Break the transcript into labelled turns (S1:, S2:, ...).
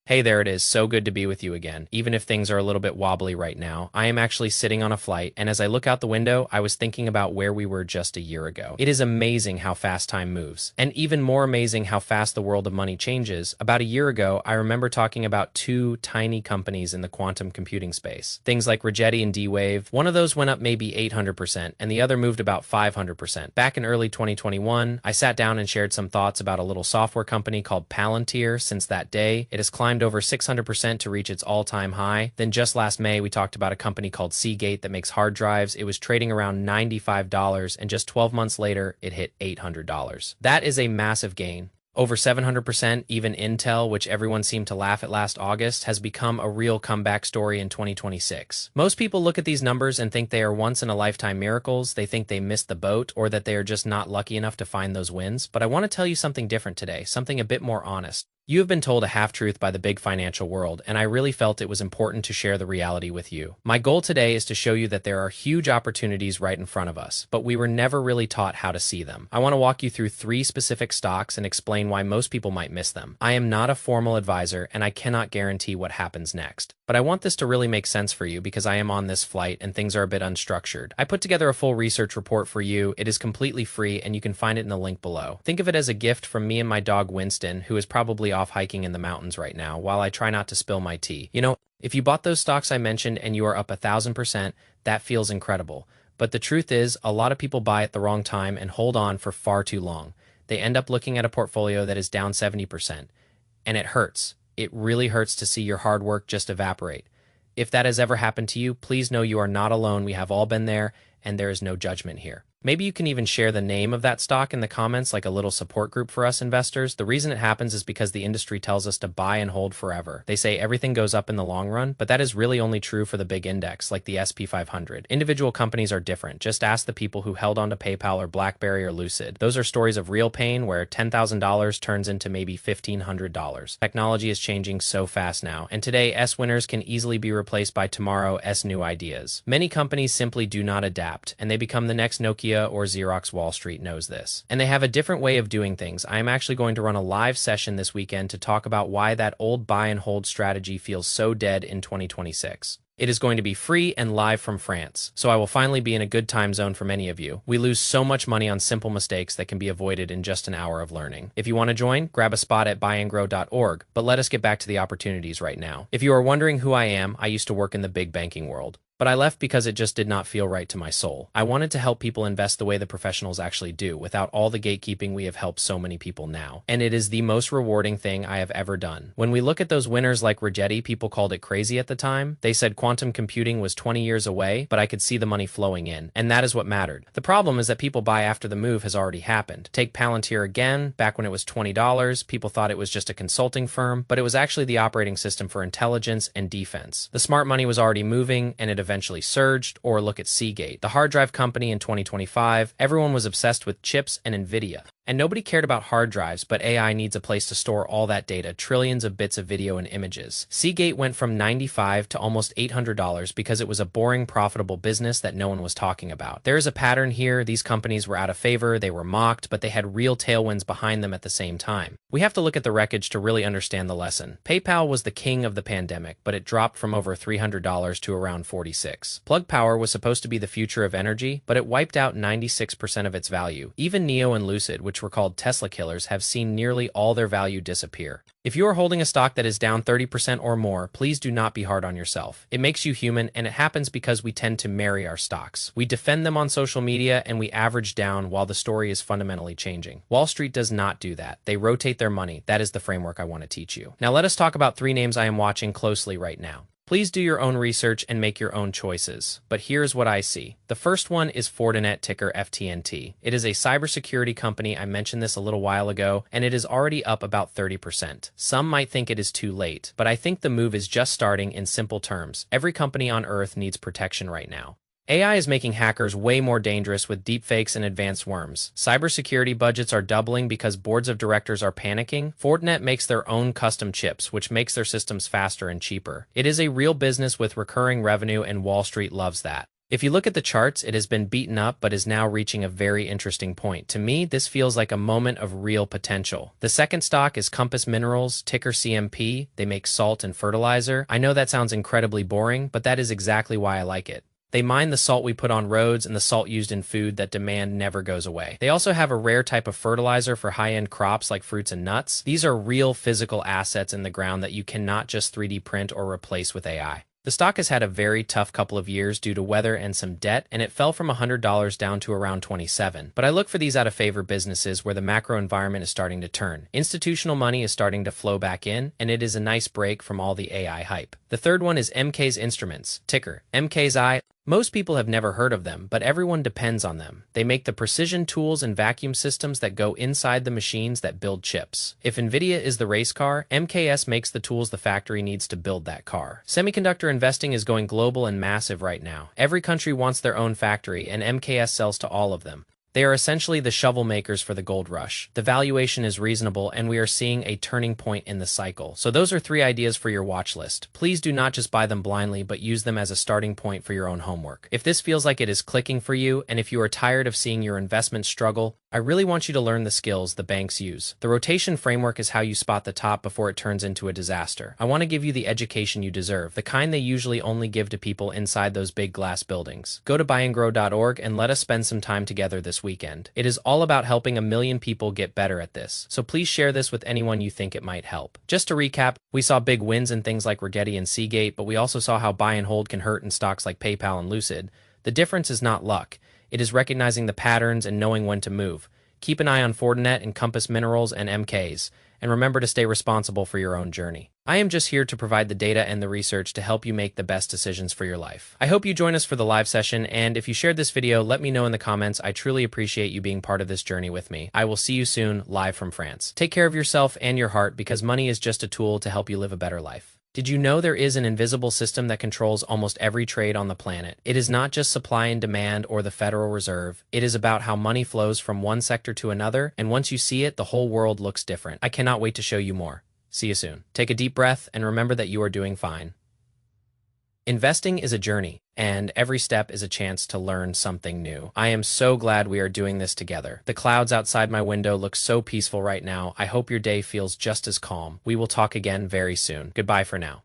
S1: Hey there, it is so good to be with you again. Even if things are a little bit wobbly right now, I am actually sitting on a flight, and as I look out the window, I was thinking about where we were just a year ago. It is amazing how fast time moves, and even more amazing how fast the world of money changes. About a year ago, I remember talking about two tiny companies in the quantum computing space. Things like Rigetti and D-Wave. One of those went up maybe 800%, and the other moved about 500%. Back in early 2021, I sat down and shared some thoughts about a little software company called Palantir. Since that day, it has climbed over 600% to reach its all-time high. Then just last May, we talked about a company called Seagate that makes hard drives. It was trading around $95, and just 12 months later, it hit $800. That is a massive gain. Over 700%, even Intel, which everyone seemed to laugh at last August, has become a real comeback story in 2026. Most people look at these numbers and think they are once-in-a-lifetime miracles, they think they missed the boat, or that they are just not lucky enough to find those wins. But I want to tell you something different today, something a bit more honest. You have been told a half-truth by the big financial world, and I really felt it was important to share the reality with you. My goal today is to show you that there are huge opportunities right in front of us, but we were never really taught how to see them. I want to walk you through three specific stocks and explain why most people might miss them. I am not a formal advisor, and I cannot guarantee what happens next. But I want this to really make sense for you because I am on this flight and things are a bit unstructured. I put together a full research report for you. It is completely free, and you can find it in the link below. Think of it as a gift from me and my dog Winston, who is probably off hiking in the mountains right now while I try not to spill my tea. You know, if you bought those stocks I mentioned and you are up 1,000%, that feels incredible. But the truth is, a lot of people buy at the wrong time and hold on for far too long. They end up looking at a portfolio that is down 70%. And it hurts. It really hurts to see your hard work just evaporate. If that has ever happened to you, please know you are not alone. We have all been there, and there is no judgment here. Maybe you can even share the name of that stock in the comments like a little support group for us investors. The reason it happens is because the industry tells us to buy and hold forever. They say everything goes up in the long run, but that is really only true for the big index, like the SP 500. Individual companies are different. Just ask the people who held onto PayPal or BlackBerry or Lucid. Those are stories of real pain where $10,000 turns into maybe $1,500. Technology is changing so fast now, and today S winners can easily be replaced by tomorrow S new ideas. Many companies simply do not adapt, and they become the next Nokia or Xerox. Wall Street knows this. And they have a different way of doing things. I am actually going to run a live session this weekend to talk about why that old buy and hold strategy feels so dead in 2026. It is going to be free and live from France, so I will finally be in a good time zone for many of you. We lose so much money on simple mistakes that can be avoided in just an hour of learning. If you want to join, grab a spot at buyandgrow.org, but let us get back to the opportunities right now. If you are wondering who I am, I used to work in the big banking world. But I left because it just did not feel right to my soul. I wanted to help people invest the way the professionals actually do, without all the gatekeeping we have helped so many people now. And it is the most rewarding thing I have ever done. When we look at those winners like Rigetti, people called it crazy at the time. They said quantum computing was 20 years away, but I could see the money flowing in. And that is what mattered. The problem is that people buy after the move has already happened. Take Palantir again. Back when it was $20, people thought it was just a consulting firm, but it was actually the operating system for intelligence and defense. The smart money was already moving, and it eventually surged. Or look at Seagate, the hard drive company in 2025. Everyone was obsessed with chips and Nvidia. And nobody cared about hard drives, but AI needs a place to store all that data, trillions of bits of video and images. Seagate went from $95 to almost $800 because it was a boring, profitable business that no one was talking about. There is a pattern here. These companies were out of favor, they were mocked, but they had real tailwinds behind them at the same time. We have to look at the wreckage to really understand the lesson. PayPal was the king of the pandemic, but it dropped from over $300 to around $46. Plug Power was supposed to be the future of energy, but it wiped out 96% of its value. Even NIO and Lucid, which were called Tesla killers, have seen nearly all their value disappear. If you are holding a stock that is down 30% or more, please do not be hard on yourself. It makes you human, and it happens because we tend to marry our stocks. We defend them on social media, and we average down while the story is fundamentally changing. Wall Street does not do that. They rotate their money. That is the framework I want to teach you. Now let us talk about three names I am watching closely right now. Please do your own research and make your own choices. But here's what I see. The first one is Fortinet, ticker FTNT. It is a cybersecurity company. I mentioned this a little while ago, and it is already up about 30%. Some might think it is too late, but I think the move is just starting. In simple terms, every company on Earth needs protection right now. AI is making hackers way more dangerous with deepfakes and advanced worms. Cybersecurity budgets are doubling because boards of directors are panicking. Fortinet makes their own custom chips, which makes their systems faster and cheaper. It is a real business with recurring revenue, and Wall Street loves that. If you look at the charts, it has been beaten up but is now reaching a very interesting point. To me, this feels like a moment of real potential. The second stock is Compass Minerals, ticker CMP. They make salt and fertilizer. I know that sounds incredibly boring, but that is exactly why I like it. They mine the salt we put on roads and the salt used in food that demand never goes away. They also have a rare type of fertilizer for high-end crops like fruits and nuts. These are real physical assets in the ground that you cannot just 3D print or replace with AI. The stock has had a very tough couple of years due to weather and some debt, and it fell from $100 down to around $27. But I look for these out of favor businesses where the macro environment is starting to turn. Institutional money is starting to flow back in, and it is a nice break from all the AI hype. The third one is MK's Instruments, ticker MKSI. Most people have never heard of them, but everyone depends on them. They make the precision tools and vacuum systems that go inside the machines that build chips. If NVIDIA is the race car, MKS makes the tools the factory needs to build that car. Semiconductor investing is going global and massive right now. Every country wants their own factory, and MKS sells to all of them. They are essentially the shovel makers for the gold rush. The valuation is reasonable, and we are seeing a turning point in the cycle. So those are 3 ideas for your watch list. Please do not just buy them blindly, but use them as a starting point for your own homework. If this feels like it is clicking for you, and if you are tired of seeing your investments struggle, I really want you to learn the skills the banks use. The rotation framework is how you spot the top before it turns into a disaster. I want to give you the education you deserve, the kind they usually only give to people inside those big glass buildings. Go to buyandgrow.org and let us spend some time together this weekend. It is all about helping 1 million people get better at this, so please share this with anyone you think it might help. Just to recap, we saw big wins in things like Rigetti and Seagate, but we also saw how buy and hold can hurt in stocks like PayPal and Lucid. The difference is not luck. It is recognizing the patterns and knowing when to move. Keep an eye on Fortinet and Compass Minerals and MKs, and remember to stay responsible for your own journey. I am just here to provide the data and the research to help you make the best decisions for your life. I hope you join us for the live session, and if you shared this video, let me know in the comments. I truly appreciate you being part of this journey with me. I will see you soon, live from France. Take care of yourself and your heart, because money is just a tool to help you live a better life. Did you know there is an invisible system that controls almost every trade on the planet? It is not just supply and demand or the Federal Reserve. It is about how money flows from one sector to another, and once you see it, the whole world looks different. I cannot wait to show you more. See you soon. Take a deep breath and remember that you are doing fine. Investing is a journey, and every step is a chance to learn something new. I am so glad we are doing this together. The clouds outside my window look so peaceful right now. I hope your day feels just as calm. We will talk again very soon. Goodbye for now.